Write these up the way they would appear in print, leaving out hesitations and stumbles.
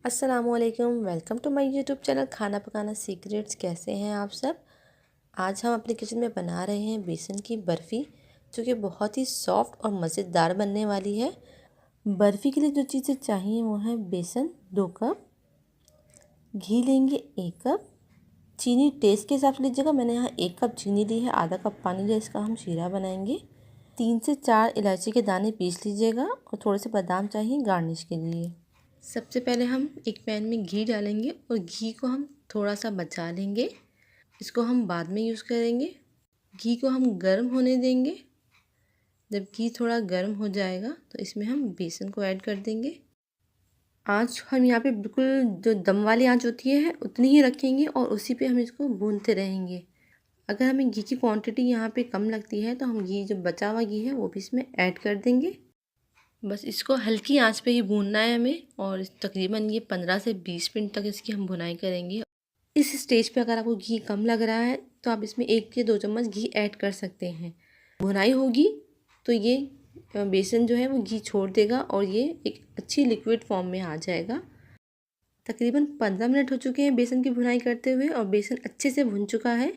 अस्सलामुअलैकुम, welcome to my YouTube channel Khana Pakana secrets. कैसे हैं आप सब। आज हम अपने किचन में बना रहे हैं बेसन की बर्फ़ी, जो कि बहुत ही सॉफ्ट और मज़ेदार बनने वाली है। बर्फ़ी के लिए जो चीज़ें चाहिए वो है बेसन 2 कप, घी लेंगे 1 कप, चीनी टेस्ट के हिसाब से लीजिएगा। मैंने यहाँ 1 कप चीनी ली है, आधा कप पानी लिया, इसका हम शीरा बनाएंगे। 3 से 4 इलायची के दाने पीस लीजिएगा और थोड़े से बादाम चाहिए गार्निश के लिए। सबसे पहले हम एक पैन में घी डालेंगे और घी को हम थोड़ा सा बचा लेंगे, इसको हम बाद में यूज़ करेंगे। घी को हम गर्म होने देंगे। जब घी थोड़ा गर्म हो जाएगा तो इसमें हम बेसन को ऐड कर देंगे। आँच हम यहाँ पे बिल्कुल जो दम वाली आँच होती है उतनी ही रखेंगे और उसी पे हम इसको भूनते रहेंगे। अगर हमें घी की क्वांटिटी यहाँ पे कम लगती है तो हम घी जो बचा हुआ घी है वो भी इसमें ऐड कर देंगे। बस इसको हल्की आंच पे ही भूनना है हमें और तकरीबन ये 15 से 20 मिनट तक इसकी हम भुनाई करेंगे। इस स्टेज पे अगर आपको घी कम लग रहा है तो आप इसमें 1 या 2 चम्मच घी ऐड कर सकते हैं। भुनाई होगी तो ये बेसन जो है वो घी छोड़ देगा और ये एक अच्छी लिक्विड फॉर्म में आ जाएगा। तकरीबन 15 मिनट हो चुके हैं बेसन की भुनाई करते हुए और बेसन अच्छे से भुन चुका है।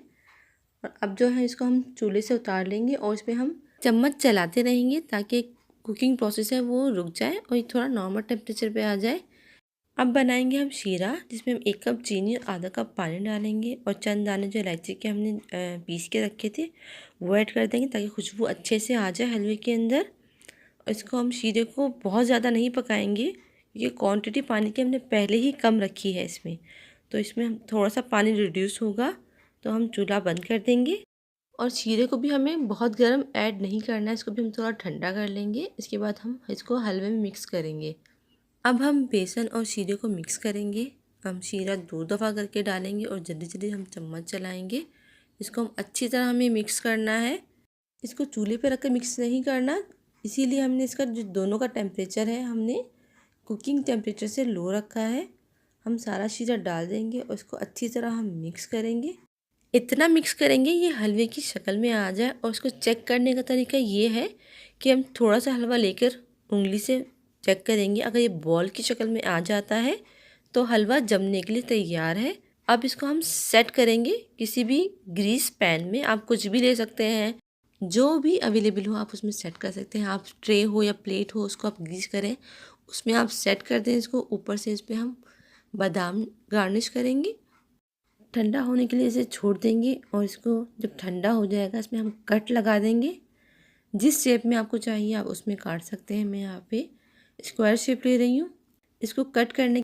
और अब जो है इसको हम चूल्हे से उतार लेंगे और इस पर हम चम्मच चलाते रहेंगे ताकि कुकिंग प्रोसेस है वो रुक जाए और ये थोड़ा नॉर्मल टेम्परेचर पे आ जाए। अब बनाएंगे हम शीरा, जिसमें हम 1 कप चीनी और आधा कप पानी डालेंगे और चंद दाने जो इलायची के हमने पीस के रखे थे वो ऐड कर देंगे ताकि खुशबू अच्छे से आ जाए हलवे के अंदर। और इसको हम शीरे को बहुत ज़्यादा नहीं पकाएंगे, ये क्वांटिटी पानी की हमने पहले ही कम रखी है इसमें, तो इसमें हम थोड़ा सा पानी रिड्यूस होगा तो हम चूल्हा बंद कर देंगे। और शीरे को भी हमें बहुत गर्म ऐड नहीं करना है, इसको भी हम थोड़ा ठंडा कर लेंगे। इसके बाद हम इसको हलवे में मिक्स करेंगे। अब हम बेसन और शीरे को मिक्स करेंगे। हम शीरा 2 दफ़ा करके डालेंगे और जल्दी जल्दी हम चम्मच चलाएंगे। इसको हम अच्छी तरह हमें मिक्स करना है। इसको चूल्हे पे रख कर मिक्स नहीं करना, इसीलिए हमने इसका जो दोनों का टेम्परेचर है हमने कुकिंग टेम्परेचर से लो रखा है। हम सारा शीरा डाल देंगे और इसको अच्छी तरह हम मिक्स करेंगे। इतना मिक्स करेंगे ये हलवे की शक्ल में आ जाए। और इसको चेक करने का तरीका ये है कि हम थोड़ा सा हलवा लेकर उंगली से चेक करेंगे। अगर ये बॉल की शक्ल में आ जाता है तो हलवा जमने के लिए तैयार है। अब इसको हम सेट करेंगे किसी भी ग्रीस पैन में, आप कुछ भी ले सकते हैं, जो भी अवेलेबल हो आप उसमें सेट कर सकते हैं। आप ट्रे हो या प्लेट हो उसको आप ग्रीस करें, उसमें आप सेट कर दें इसको। ऊपर से इस पर हम बादाम गार्निश करेंगे। ठंडा होने के लिए इसे छोड़ देंगे और इसको जब ठंडा हो जाएगा इसमें हम कट लगा देंगे। जिस शेप में आपको चाहिए आप उसमें काट सकते हैं। मैं यहाँ पे स्क्वायर शेप ले रही हूँ। इसको कट करने